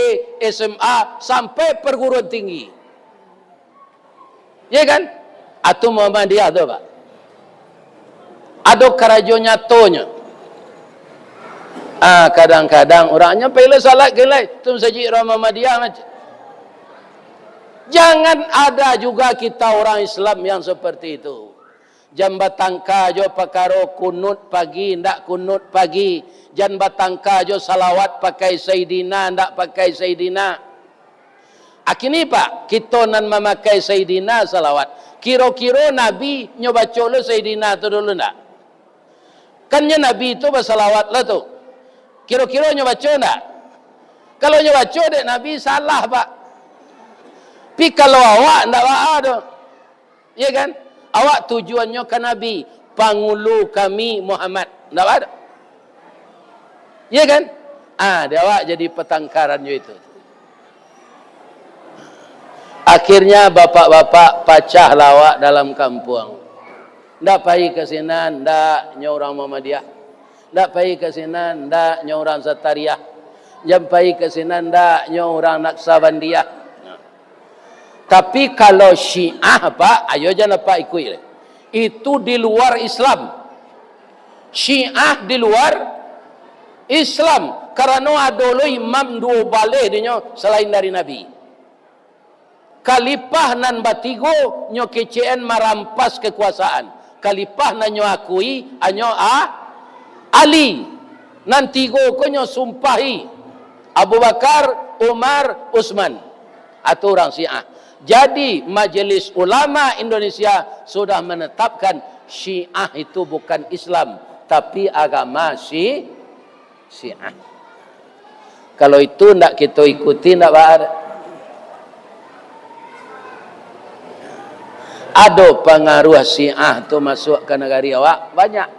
SMA sampai perguruan tinggi. Ya kan? Atau Muhammadiyah tu pak. Ada kerajo nyatonya. Kadang-kadang orangnya pilih salat gelai, tu saji orang Muhammadiyah macam. Jangan ada juga kita orang Islam yang seperti itu. Jam batangka jo pakaro kunut pagi ndak kunut pagi, jan batangka jo salawat pakai Sayyidina ndak pakai Sayyidina. Akini pak kita nan memakai Sayyidina salawat. Kira-kira Nabi nyoba colo Sayyidina tu dulu ndak? Kannya Nabi itu bersalawat lah tu. Kira-kira nyoba colo ndak? Kalau nyoba colo dek Nabi salah pak. Pi kalau awak ndak ada, ya kan? Awak tujuannya ke Nabi, pangulu kami Muhammad. Tak ada. Ya kan? Dia awak jadi petangkarannya itu. Akhirnya bapak-bapak pacah lawak dalam kampung. Tak pergi ke sini, tak nyorang Muhammadiyah. Tak pergi ke sini, tak nyorang Satariah. Jam pergi ke sini, tak nyorang Naksabandiyah. Tapi kalau Syiah pak, ayo jangan pak ikut. Itu di luar Islam. Syiah di luar Islam. Karena ada lo imam dua balik dia selain dari Nabi. Khalifah nan batigo nyo KCN merampas kekuasaan. Khalifah nan nyo akui anyo Ali. Nan tigo ko nyo sumpahi Abu Bakar, Umar, Utsman. Atau orang Syiah. Jadi Majelis Ulama Indonesia sudah menetapkan Syiah itu bukan Islam, tapi agama Syiah. Kalau itu tidak kita ikuti, tidak ada. Ada pengaruh Syiah itu masuk ke negara awak, banyak.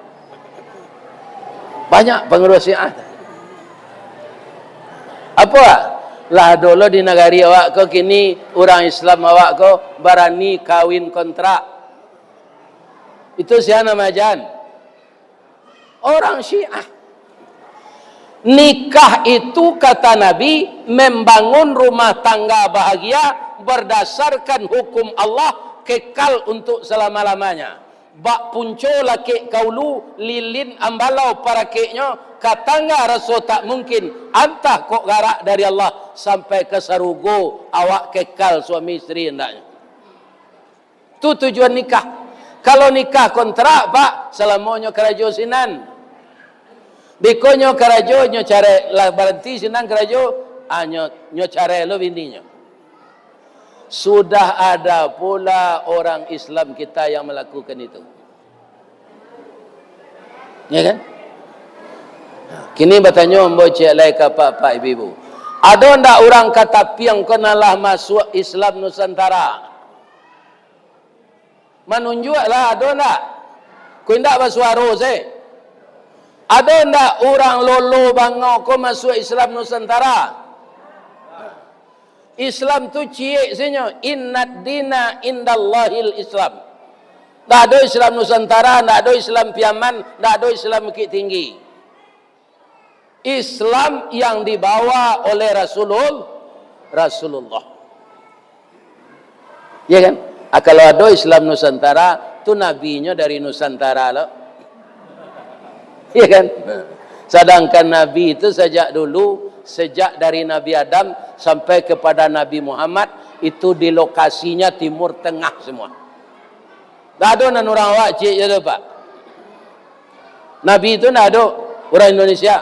Banyak pengaruh Syiah. Apa? Lah dulu di negara awak ko kini orang Islam awak ko berani kawin kontrak. Itu siapa namanya? Orang Syiah. Nikah itu kata Nabi membangun rumah tangga bahagia berdasarkan hukum Allah kekal untuk selama-lamanya. bak punco laki kaulu lilin ambalau para keknya katanga rasul tak mungkin antah kok garak dari Allah sampai ke sarugo awak kekal suami isteri hendaknya. Tu tujuan nikah. Kalau nikah kontrak pak selamanya kerajo sinan. Bikonyo kerajo nyo care lah berhenti sinan kerajo nyo care lo bindinya. Sudah ada pula orang Islam kita yang melakukan itu. Ya kan? Kini bertanya mbocek lai ke pak ibu. Ada ndak orang kata piang kenalah masuk Islam Nusantara? Menunjuklah ada ndak? Ku ndak bersuara saya. Ada ndak orang lolo bangau ko masuk Islam Nusantara? Islam tu ciek sebenarnya. Innad dina indallahil Islam. Tak ada Islam Nusantara, tak ada Islam Piaman, tak ada Islam Bukit Tinggi. Islam yang dibawa oleh Rasulullah. Ya kan? Kalau ada Islam Nusantara, tu nabinya dari Nusantara loh. Ya kan? Sedangkan Nabi itu sejak dulu, sejak dari Nabi Adam sampai kepada Nabi Muhammad, itu di lokasinya Timur Tengah semua. Tak ada nan orang awak cik je tu pak. Nabi itu tak ada orang Indonesia.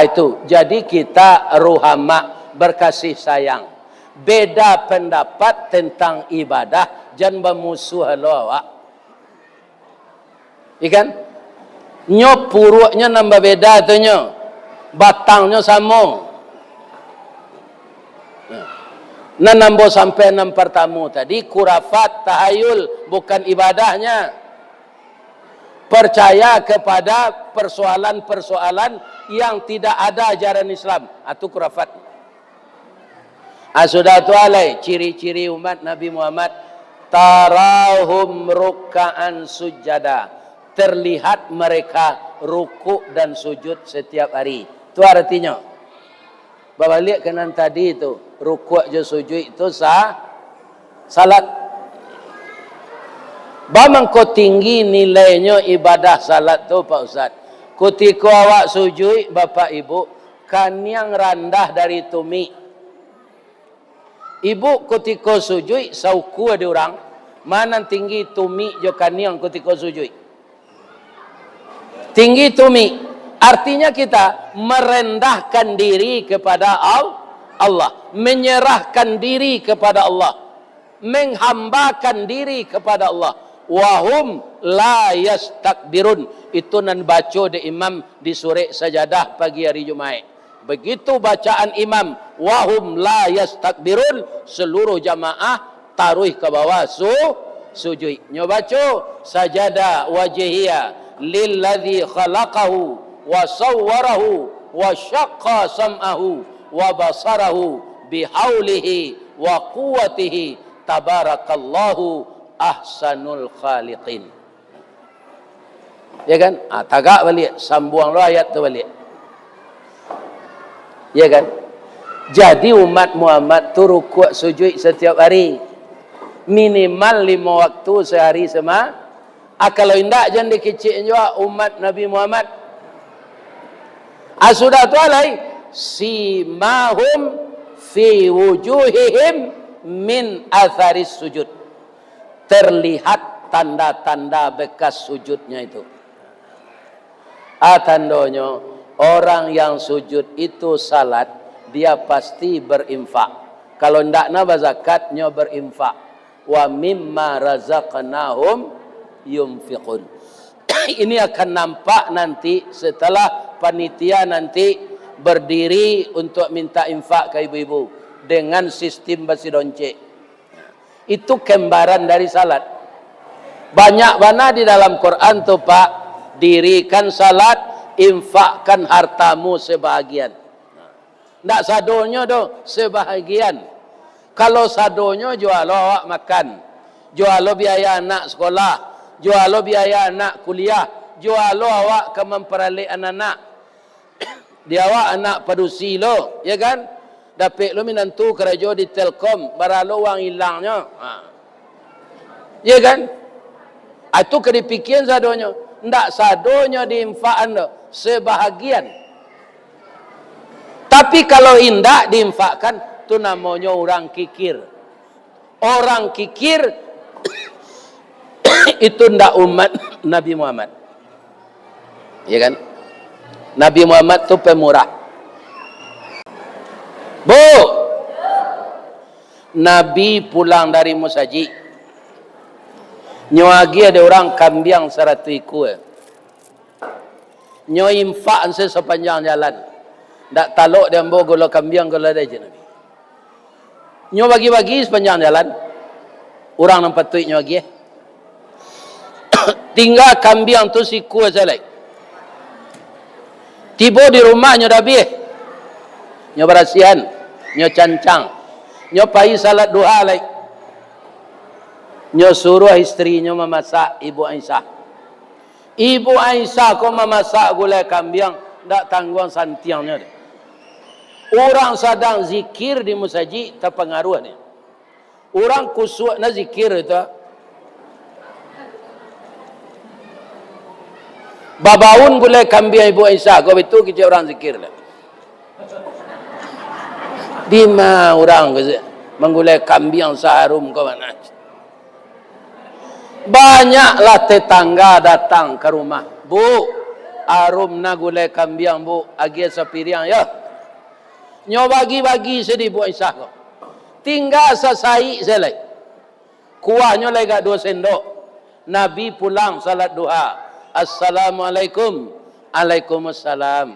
Itu. Jadi kita ruhama, berkasih sayang. Beda pendapat tentang ibadah, jangan bermusuh lo awak. Ikan? Nyo puruknya nambah beda tu nyo. Batangnya sama. Nah nambah sampai 6 pertama tadi kurafat, tahayul bukan ibadahnya. Percaya kepada persoalan-persoalan yang tidak ada ajaran Islam. Itu kurafat. Sudah tu alai ciri-ciri umat Nabi Muhammad, tarahum ruk'an sujada. Terlihat mereka rukuk dan sujud setiap hari. Itu artinya. Balik kanan tadi itu, rukuk je sujud itu salat. Bamang kau tinggi nilainya ibadah salat tu Pak Ustaz. Ketika awak sujud Bapak Ibu, kan yang rendah dari tumi. Ibu ketika sujud sauku ada orang, mana tinggi tumi jo kan yang ketika sujud. Tinggi tumi, artinya kita merendahkan diri kepada Allah, menyerahkan diri kepada Allah, menghambakan diri kepada Allah. Wahum la yastakbirun. Itu nan baca di imam di sore sajadah pagi hari Jumaat. Begitu bacaan imam, wahum la yastakbirun, seluruh jamaah taruh ke bawah sujud. Nyo baca sajadah wajhiyah lilladzi khalaqahu wa sawwarahu wa syaqqa sam'ahu wa basarahu bihaulihi wa quwwatihi tabarakallahu ahsanul khaliqin. Ya kan? Tagak balik, sambung ayat tu balik. Ya kan? Jadi umat Muhammad tu rukuk sujud setiap hari. Minimal 5 waktu sehari semua. Kalau indak jangan dikecil juga umat Nabi Muhammad. Sudah tu alai simahum fi wujuhihim min atharis sujud. Terlihat tanda-tanda bekas sujudnya itu. Tandanya orang yang sujud itu salat, dia pasti berinfak. Kalau ndak na zakatnya berinfak. Wa mimma razaqnahum yunfiqun. Ini akan nampak nanti setelah panitia nanti berdiri untuk minta infak ke ibu-ibu dengan sistem basi donce. Itu gambaran dari salat. Banyak mana di dalam Quran tu Pak, dirikan salat, infakkan hartamu sebahagian. Ndak sadonya do sebahagian. Kalau sadonya jual awak makan, jual biaya anak sekolah, jual biaya anak kuliah, jual awak ke memperalik anak-anak. Dia awak anak padusi lo, ya kan? Dapat lu minantu kerja di Telkom, baralo wang hilangnya. Ya kan? Itu kedipikiran sadonya. Ndak sadonya diinfakkan sebahagian. Tapi kalau indak diinfakkan, itu namanya orang kikir. Orang kikir itu ndak umat Nabi Muhammad. Ya kan? Nabi Muhammad itu pemurah. Bu, Nabi pulang dari Musaji. Nyuagi ada orang kambiang 100 ekor. Nyo infak sepanjang jalan. Ndak taluk dia ambo gula kambiang gula ada je Nabi. Nyo bagi-bagi sepanjang jalan. Orang nampak tuik nyo lagi. Tinggal kambiang tu siku aja lagi. Tiba di rumah nyo dah habis. Nyo berasihan, nyo cancang. Nyo pai salat duha lagi. Nyo suruh istrinya memasak Ibu Aisyah. Ibu Aisyah kau memasak gulai kambing, tak tanggung santiangnya. Orang sedang zikir di musaji terpengaruh ni. Orang kusuk na zikir itu. Babaun gulai kambing Ibu Aisyah, kau itu kita orang zikir lah. Bima orang menggulai kambing seharum kau mana? Banyaklah tetangga datang ke rumah. Bu, arum na gulai kambing bu, agi sepiriang ya. Nyo bagi-bagi sedih Bu Aisyah kau. Tinggal sesai selai. Kuahnya lagi 2 sendok. Nabi pulang salat duha. Assalamualaikum. Waalaikumsalam.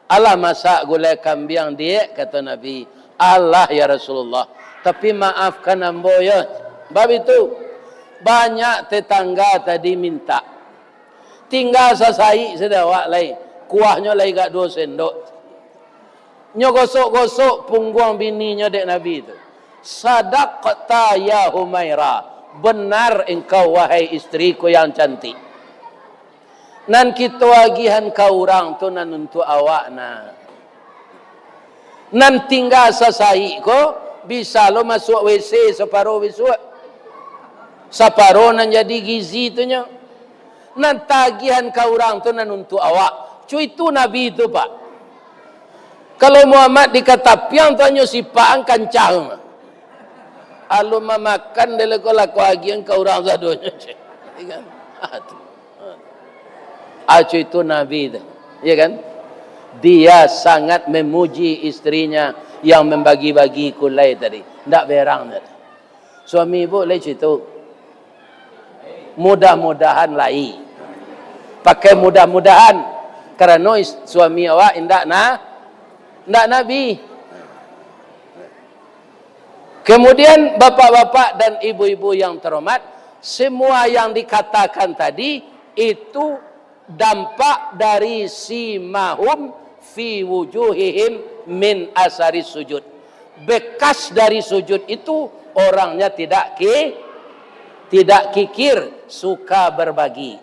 Allah masak gulai kambing dia, kata Nabi. Allah ya Rasulullah. Tapi maafkan ambo ya. Bab itu. Banyak tetangga tadi minta. Tinggal sesai sedawak lain. Kuahnya lagi 2 sendok. Nyo gosok-gosok punggung bininya dek Nabi itu. Sadaqta ya Humaira. Benar engkau wahai istriku yang cantik. Nan kita wagihan kau orang tu nan untuk awak na. Nan tinggal sesai ko bisa lo masuk WC separuh besok. Separuh nan jadi gizi tu nya. Nan tagihan kau orang tu nan untuk awak. Cuy itu Nabi itu pak. Kalau Muhammad dikata piang tu hanya sipaan kancang. Alu memakan dia laku agian kau orang sadonya. Cuy itu Nabi itu. Ya kan? Dia sangat memuji istrinya yang membagi-bagi kulai tadi. Tak berang tadi. Suami ibu lagi itu. Mudah-mudahan lai. Pakai mudah-mudahan. Kerana suami awak indak Nabi. Kemudian bapak-bapak dan ibu-ibu yang terhormat. Semua yang dikatakan tadi. Itu dampak dari simahum fi wujuhihim min asari sujud. Bekas dari sujud itu orangnya tidak kikir, suka berbagi.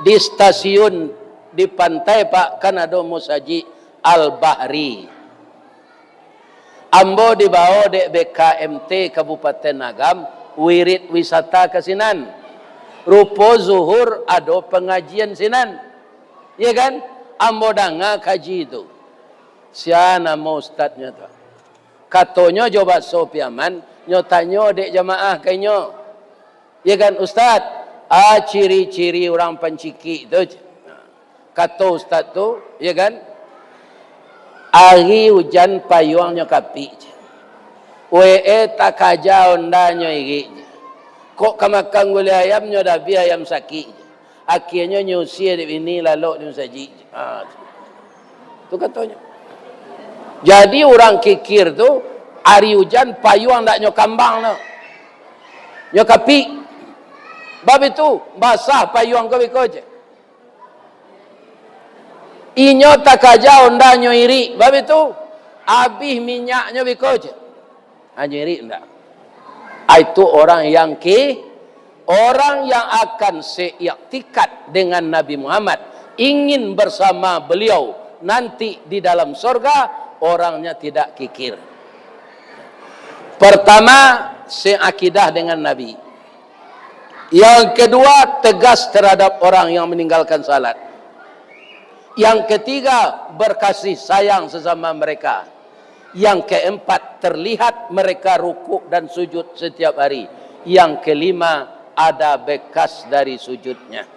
Di stasiun di pantai Pak kan ada musaji Al-Bahri. Ambo dibawa dek BKMT Kabupaten Agam wirid wisata ke sinan. Rupo zuhur ada pengajian sinan. Ya kan? Ambo danga kaji itu. Sia nama ustaznya tu. Katanya coba sopiaman, nyo tanyo dek jamaah kainyo. Ya kan ustaz? Ciri-ciri orang panciki tu. Kata ustaz tu, ya kan? Hari hujan payungnya kapi. Tak kaja ondanya iri. Kok kamakan gulai ayamnya dah biar ayam sakit. Akhirnya nyusia di ini lalu dia saji. Tu katanya. Jadi orang kikir tu hari hujan payung tak nyokambang no. Nyokapi. Bab itu basah payung kau biko je. Inyo tak kaja ondanya iri. Bab itu habis minyaknya biko je. Hanya iri enggak. Itu orang yang orang yang akan seiktikat dengan Nabi Muhammad, ingin bersama beliau nanti di dalam surga, orangnya tidak kikir. Pertama, seakidah dengan Nabi. Yang kedua, tegas terhadap orang yang meninggalkan salat. Yang ketiga, berkasih sayang sesama mereka. Yang keempat, terlihat mereka rukuk dan sujud setiap hari. Yang kelima, ada bekas dari sujudnya.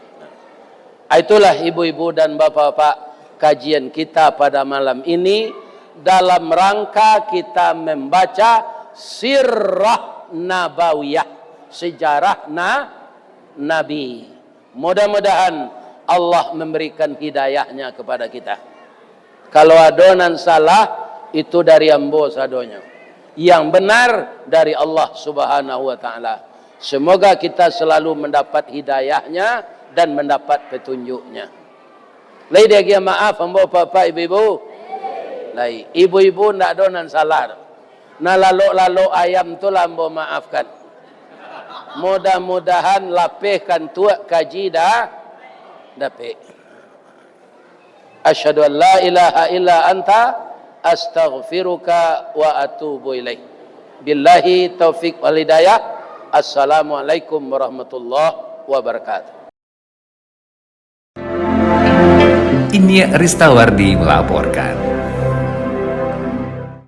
Itulah ibu-ibu dan bapak-bapak, kajian kita pada malam ini dalam rangka kita membaca sirah nabawiyah, sejarah Nabi. Mudah-mudahan Allah memberikan hidayahnya kepada kita. Kalau adonan salah, itu dari ambo sadonya. Yang benar dari Allah Subhanahu wa ta'ala. Semoga kita selalu mendapat hidayahnya dan mendapat petunjuknya. Lai dia maaf ambo bapak ibu-ibu. Lai ibu-ibu ndak adonan salah. Na lalu ayam tu ambo maafkan. Mudah-mudahan lapihkan tuak kaji dah dapat. Asyhadu an la ilaha illa anta astaghfiruka wa atubu ilaik. Billahi taufik wal hidayah. Assalamualaikum warahmatullahi wabarakatuh. Ini Ristawardi melaporkan.